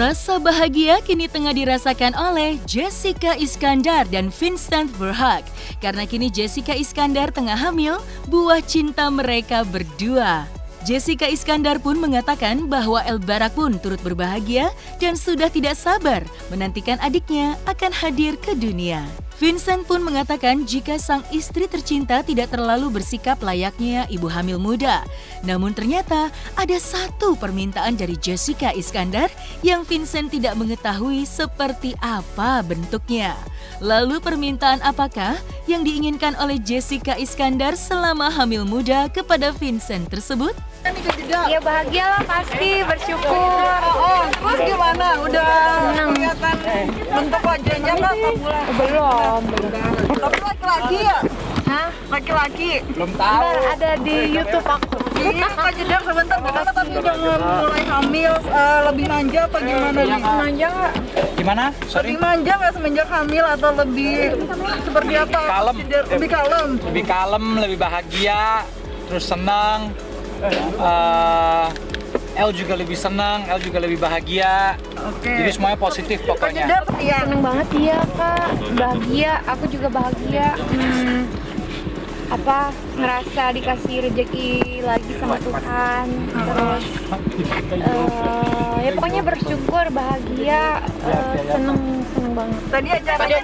Rasa bahagia kini tengah dirasakan oleh Jessica Iskandar dan Vincent Verhaeghe. Karena kini Jessica Iskandar tengah hamil buah cinta mereka berdua. Jessica Iskandar pun mengatakan bahwa El Barak pun turut berbahagia dan sudah tidak sabar menantikan adiknya akan hadir ke dunia. Vincent pun mengatakan jika sang istri tercinta tidak terlalu bersikap layaknya ibu hamil muda. Namun ternyata ada satu permintaan dari Jessica Iskandar yang Vincent tidak mengetahui seperti apa bentuknya. Lalu permintaan apakah yang diinginkan oleh Jessica Iskandar selama hamil muda kepada Vincent tersebut? Ya bahagia lah pasti, bersyukur. Terus gimana? Udah kelihatan bentuk wajahnya nggak? Belum. Tapi laki-laki ya? Hah? Laki-laki? Belum tahu. Ntar ada di YouTube aku. Iya, Kak Jedar sebentar. Gimana tapi udah mulai hamil, lebih manja apa gimana nih? Manja nggak? Gimana? Sorry. Lebih manja nggak semenjak hamil atau lebih seperti apa? Kalem. Jedar? Lebih kalem? Lebih kalem, lebih bahagia, terus senang. El juga lebih senang, El juga lebih bahagia. Oke. Jadi semuanya positif Kak pokoknya. Jedar iya. Seneng banget dia kak, bahagia. Aku juga bahagia. Ngerasa dikasih rezeki lagi sama Tuhan. Terus ya pokoknya bersyukur, bahagia, seneng banget. Tadi acaranya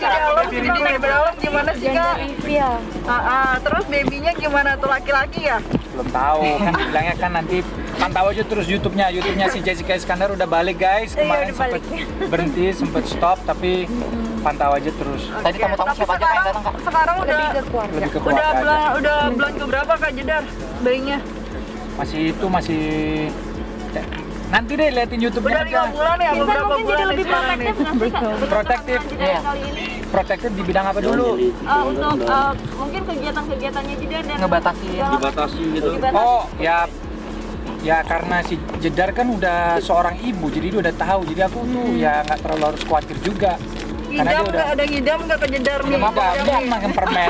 di dalam gimana sih Kak? Gender reveal. Terus babynya gimana tuh, laki-laki ya? Belum tahu, kan bilangnya kan nanti pantau aja terus YouTube-nya si Jessica Iskandar udah balik guys. Kemarin udah sempat balik. berhenti, sempat stop tapi pantau aja terus. Tadi tamu-tamu siapa aja yang datang Kak? Sekarang udah Lebih ke keluarga. Lebih ke keluarga aja. udah bulan keberapa Kak Jedar bayinya? Masih nanti deh liatin YouTube-nya Udah 5 aja. bulan ya, beberapa mungkin bulan jadi lebih sekarang nih. Protektif. Iya. Protektif di bidang apa dulu? Untuk mungkin kegiatan-kegiatannya Jedar dan dibatasi gitu. Oh ya karena si Jedar kan udah seorang ibu, jadi dia udah tahu. Jadi aku tuh ya nggak terlalu harus khawatir juga. Karena Ngidam dia udah nggak, ada ngidam nggak Kak Jedar nih? mau makan permen.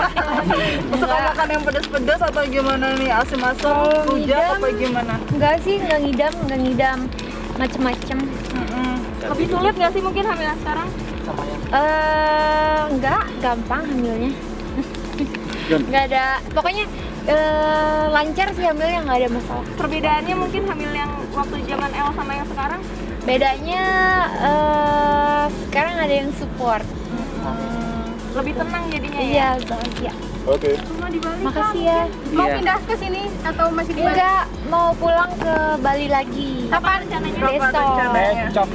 Suka makan yang pedas-pedas atau gimana nih? Asam-asam, rujak apa gimana? Enggak sih, enggak ngidam macem-macem. lebih sulit nggak sih mungkin hamilan sekarang? Enggak, gampang hamilnya. Enggak ada, pokoknya lancar sih hamilnya, nggak ada masalah. Perbedaannya mungkin hamil yang waktu zaman El sama yang sekarang? Bedanya sekarang ada yang support. Lebih tenang jadinya ya? Iya, bahagia. Oke. Cuma di Bali Makasih ya. Mau Iya. pindah ke sini atau masih di Bali? Enggak, mau pulang ke Bali lagi. Kapan rencananya? Besok. Becok.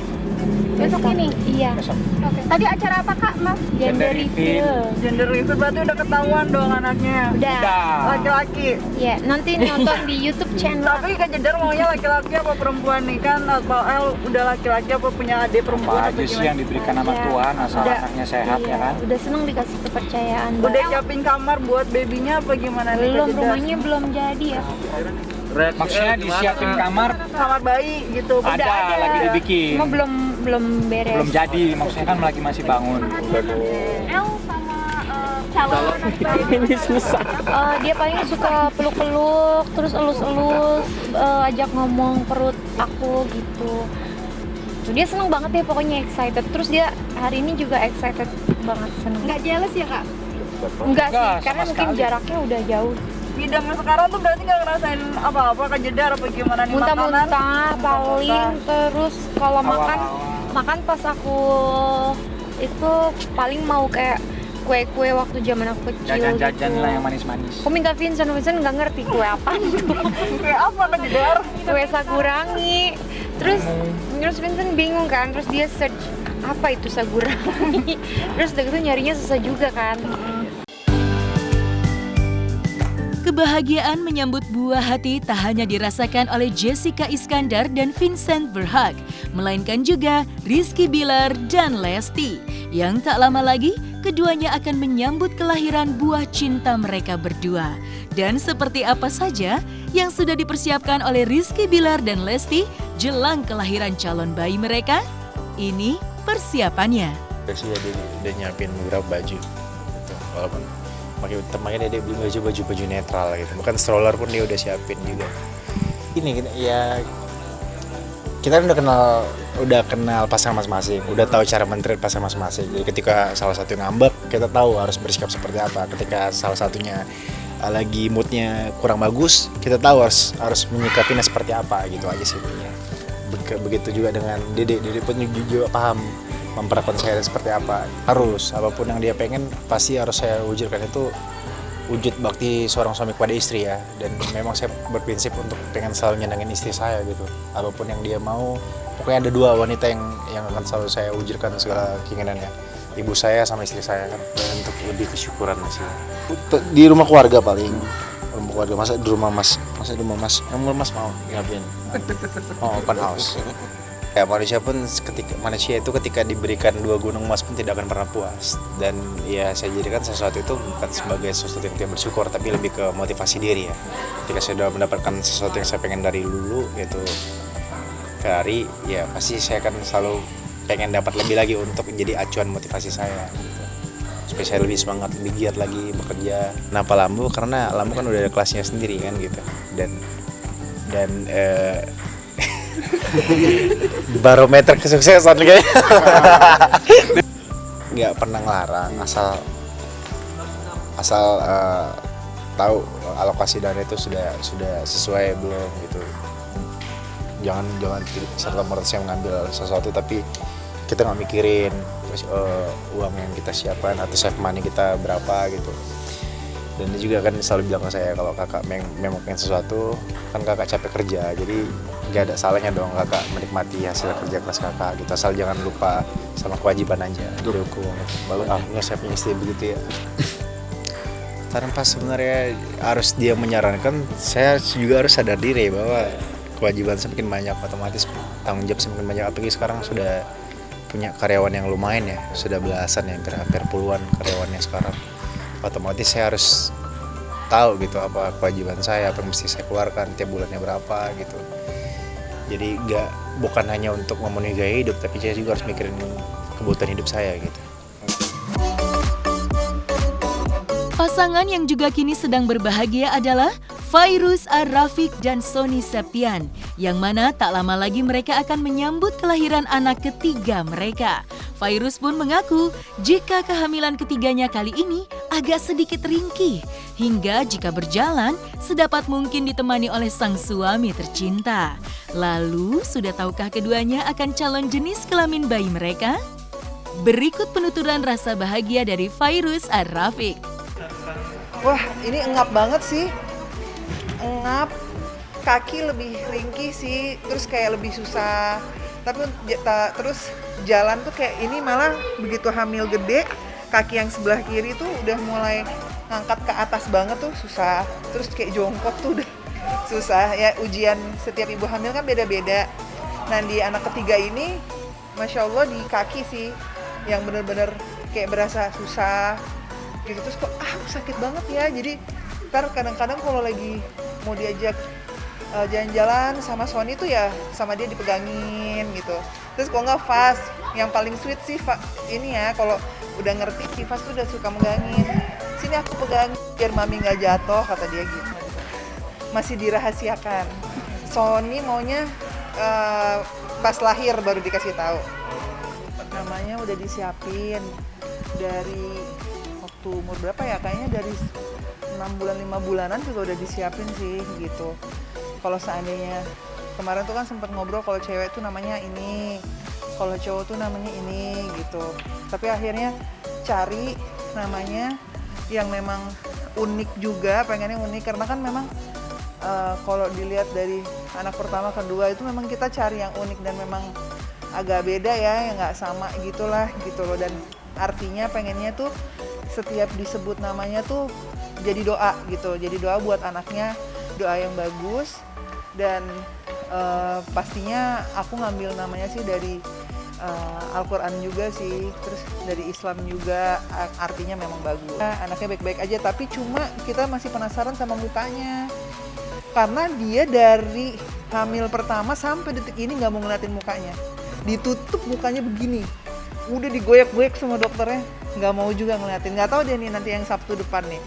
Besok ini? Iya. Besok. Oke. Tadi acara apa Kak, Mas? Gender Gender reveal. Gender reveal berarti udah ketahuan dong anaknya. Udah. Laki-laki. Ya, nanti nonton di YouTube channel. Tapi Kak Jedar maunya laki-laki apa perempuan nih kan? Atau El udah laki-laki apa punya adik perempuan Apa atau aja sih gimana? yang diberikan sama Aja. Tuhan asal Udah. anaknya sehat Iya, ya kan? Udah seneng dikasih kepercayaan. Udah siapin kamar buat babynya apa gimana nih Kak Belum, Jedar? rumahnya belum jadi ya. Maksudnya disiapin kamar Kamar bayi gitu. ada lagi dibikin. Cuma belum beres. Belum jadi, maksudnya kan lagi masih bangun. El sama calon Ini susah. Dia paling suka peluk-peluk, terus elus-elus, ajak ngomong perut aku gitu. Dia seneng banget ya, pokoknya excited. Terus dia hari ini juga excited banget, seneng. nggak jealous ya Kak? Enggak sih, Enggak, karena sama mungkin sekali. jaraknya udah jauh. Ngidamnya sekarang tuh berarti nggak ngerasain apa-apa Kak Jedar apa gimana nih makanan? Muntah-muntah paling, terus kalau Awal-awal. makan pas aku itu paling mau kayak kue-kue waktu zaman aku kecil Jajan-jajan gitu. lah yang manis-manis. Aku minta Vincent nggak ngerti kue apa itu. Kayak apa Kak Jedar? Kue sagurangi. Terus Vincent bingung kan, terus dia search apa itu sagurangi. Terus udah gitu nyarinya susah juga kan. Kebahagiaan menyambut buah hati tak hanya dirasakan oleh Jessica Iskandar dan Vincent Verhaeghe, melainkan juga Rizky Bilar dan Lesti. Yang tak lama lagi, keduanya akan menyambut kelahiran buah cinta mereka berdua. Dan seperti apa saja yang sudah dipersiapkan oleh Rizky Bilar dan Lesti jelang kelahiran calon bayi mereka? Ini persiapannya. Sih ya dia nyiapin beberapa baju gitu. Walaupun makanya dia beli baju netral gitu. Bukan stroller pun dia udah siapin juga. Ini ya kita udah kenal pasangan masing-masing, udah tahu cara men-treat pasangan masing-masing. Jadi ketika salah satu ngambek, kita tahu harus bersikap seperti apa. Ketika salah satunya lagi moodnya kurang bagus, kita tahu harus menyikapinya seperti apa gitu aja sih intinya. Begitu juga dengan Dede pun juga paham memperlakukan saya seperti apa. Harus apapun yang dia pengen pasti harus saya wujudkan, itu wujud bakti seorang suami kepada istri ya. Dan memang saya berprinsip untuk pengen selalu nyenengin istri saya gitu. Apapun yang dia mau, pokoknya ada dua wanita yang akan selalu saya wujudkan segala keinginannya. Ibu saya sama istri saya kan, dan untuk lebih kesyukuran sih. Di rumah keluarga paling, rumah keluarga, masa di rumah mas, yang mas mau ngapain? Oh, open house. Ya manusia itu ketika diberikan 2 gunung emas pun tidak akan pernah puas. Dan ya saya jadikan sesuatu itu bukan sebagai sesuatu yang tidak bersyukur, tapi lebih ke motivasi diri ya. Ketika saya sudah mendapatkan sesuatu yang saya pengen dari dulu, yaitu Ferrari, ya pasti saya akan selalu pengen dapat lebih lagi untuk menjadi acuan motivasi saya gitu. Supaya saya lebih semangat, lebih giat lagi bekerja. Kenapa Lambo? Karena Lambo kan udah ada kelasnya sendiri kan gitu. Dan barometer kesuksesan kayaknya. Nggak pernah ngelarang, asal tahu alokasi dana itu sudah sesuai belum gitu. Jangan serta-merta saya mengambil sesuatu tapi kita nggak mikirin terus uang yang kita siapkan atau save money kita berapa gitu. Dan dia juga kan selalu bilang ke saya, kalau kakak memang pengen sesuatu kan kakak capek kerja, jadi nggak ada salahnya dong kakak menikmati hasil kerja keras kakak gitu, asal jangan lupa sama kewajiban aja. Dukung baru saya punya istri begitu ya. Tanpa sebenarnya harus dia menyarankan, saya juga harus sadar diri bahwa kewajiban semakin banyak, otomatis tanggung jawab semakin banyak. Apalagi sekarang sudah punya karyawan yang lumayan ya, sudah belasan ya, hampir puluhan karyawannya sekarang. Otomatis saya harus tahu gitu apa kewajiban saya, apa yang mesti saya keluarkan tiap bulannya berapa gitu. Jadi bukan hanya untuk memenuhi gaya hidup, tapi saya juga harus mikirin kebutuhan hidup saya gitu. Pasangan yang juga kini sedang berbahagia adalah Fairuz Ar-Rafiq dan Sony Septian, yang mana tak lama lagi mereka akan menyambut kelahiran anak ketiga mereka. Fairuz pun mengaku jika kehamilan ketiganya kali ini agak sedikit ringkih, hingga jika berjalan sedapat mungkin ditemani oleh sang suami tercinta. Lalu, sudah tahukah keduanya akan calon jenis kelamin bayi mereka? Berikut penuturan rasa bahagia dari Fairuz Ar-Rafiq. Wah, ini engap banget sih. Engap, kaki lebih ringkih sih, terus kayak lebih susah. Tapi terus jalan tuh kayak ini malah begitu hamil gede, kaki yang sebelah kiri tuh udah mulai ngangkat ke atas banget tuh susah. Terus kayak jongkok tuh udah susah. Ya ujian setiap ibu hamil kan beda-beda. Nah di anak ketiga ini, Masya Allah di kaki sih yang bener-bener kayak berasa susah gitu. Terus kok sakit banget ya, jadi ntar kadang-kadang kalau lagi mau diajak jalan-jalan sama Sony tuh ya sama dia dipegangin gitu. Terus kalau nggak Fas, yang paling sweet sih ini ya, kalau udah ngerti si Fas tuh udah suka megangin. Sini aku pegangin biar mami nggak jatuh, kata dia gitu. Masih dirahasiakan. Sony maunya pas lahir baru dikasih tahu. Namanya udah disiapin dari waktu umur berapa ya, kayaknya dari 6 bulan 5 bulanan juga udah disiapin sih gitu. Kalau seandainya kemarin tuh kan sempat ngobrol kalau cewek tuh namanya ini, kalau cowok tuh namanya ini gitu. Tapi akhirnya cari namanya yang memang unik juga, pengennya unik karena kan memang kalau dilihat dari anak pertama kedua itu memang kita cari yang unik dan memang agak beda ya, yang nggak sama gitulah gitu loh. Dan artinya pengennya tuh setiap disebut namanya tuh jadi doa gitu, jadi doa buat anaknya, doa yang bagus. Dan pastinya aku ngambil namanya sih dari Al-Quran juga sih, terus dari Islam juga, artinya memang bagus. Anaknya baik-baik aja, tapi cuma kita masih penasaran sama mukanya. Karena dia dari hamil pertama sampai detik ini nggak mau ngeliatin mukanya. Ditutup mukanya begini, udah digoyak-goyak sama dokternya. nggak mau juga ngeliatin. Nggak tahu deh nih nanti yang Sabtu depan nih,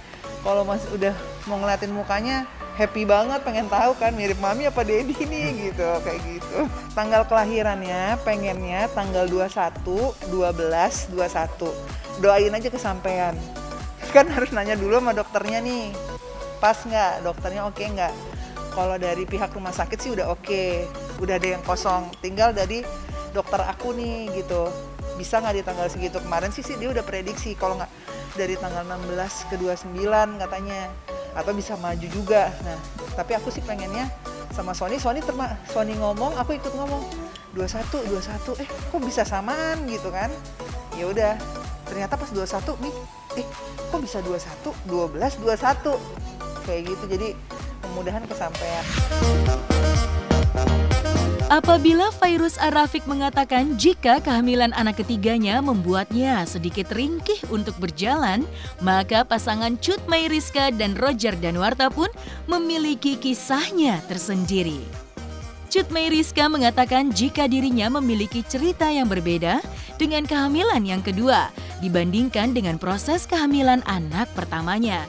kalau masih udah mau ngeliatin mukanya happy banget, pengen tahu kan mirip mami apa Dedi nih gitu, kayak gitu. Tanggal kelahirannya pengennya tanggal 21, 12, 21. Doain aja kesampean. Kan harus nanya dulu sama dokternya nih, pas nggak, dokternya oke nggak. Kalau dari pihak rumah sakit sih udah oke, udah ada yang kosong, tinggal dari dokter aku nih gitu, bisa nggak di tanggal segitu. Kemarin sih dia udah prediksi kalau nggak dari tanggal 16 ke 29 katanya, atau bisa maju juga. Nah tapi aku sih pengennya sama Sony ngomong, aku ikut ngomong 21 kok bisa samaan gitu kan. Ya udah, ternyata pas 21 nih kok bisa 21, 12, 21 kayak gitu. Jadi mudah-mudahan kesampaian. Apabila Fairuz Ar-Rafiq mengatakan jika kehamilan anak ketiganya membuatnya sedikit ringkih untuk berjalan, maka pasangan Cut Meyriska dan Roger Danuarta pun memiliki kisahnya tersendiri. Cut Meyriska mengatakan jika dirinya memiliki cerita yang berbeda dengan kehamilan yang kedua dibandingkan dengan proses kehamilan anak pertamanya.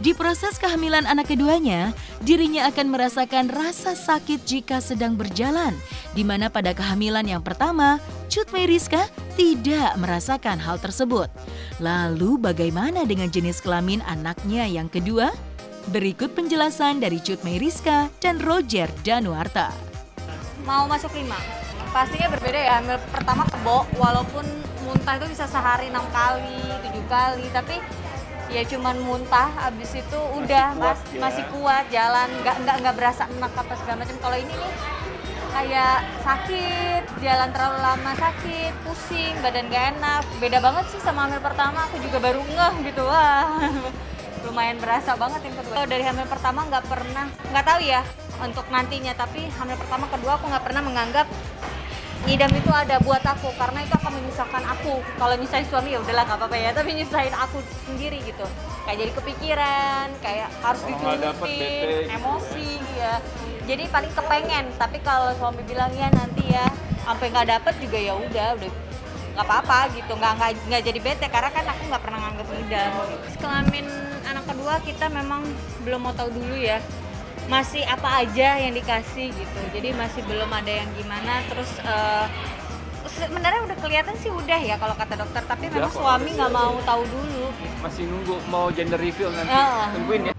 Di proses kehamilan anak keduanya, dirinya akan merasakan rasa sakit jika sedang berjalan, di mana pada kehamilan yang pertama, Cut Meyriska tidak merasakan hal tersebut. Lalu bagaimana dengan jenis kelamin anaknya yang kedua? Berikut penjelasan dari Cut Meyriska dan Roger Danuarta. Mau masuk 5, pastinya berbeda ya. Hamil pertama kebo, walaupun muntah itu bisa sehari 6 kali, 7 kali, tapi ya cuman muntah, abis itu udah masih kuat jalan, nggak berasa enak apa segala macam. Kalau ini nih kayak sakit, jalan terlalu lama sakit, pusing, badan gak enak. Beda banget sih sama hamil pertama, aku juga baru ngeh gitu, wah lumayan berasa banget yang kedua. Dari hamil pertama nggak tahu ya untuk nantinya, tapi hamil pertama kedua aku nggak pernah menganggap ngidam itu ada buat aku, karena itu akan menyusahkan aku. Kalau nyusahin suami ya udahlah nggak apa-apa ya, tapi nyusahin aku sendiri gitu. Kayak jadi kepikiran, kayak harus diturutin, emosi ya. Jadi paling kepengen, tapi kalau suami bilang ya nanti ya, sampai nggak dapet juga ya udah nggak apa-apa gitu, nggak jadi bete, karena kan aku nggak pernah nganggep ngidam. Kelamin anak kedua kita memang belum mau tahu dulu ya. Masih apa aja yang dikasih gitu, jadi masih belum ada yang gimana. Terus sebenarnya udah kelihatan sih udah ya kalau kata dokter, tapi memang suami nggak mau tahu dulu. Masih nunggu mau gender reveal nanti, tungguin ya.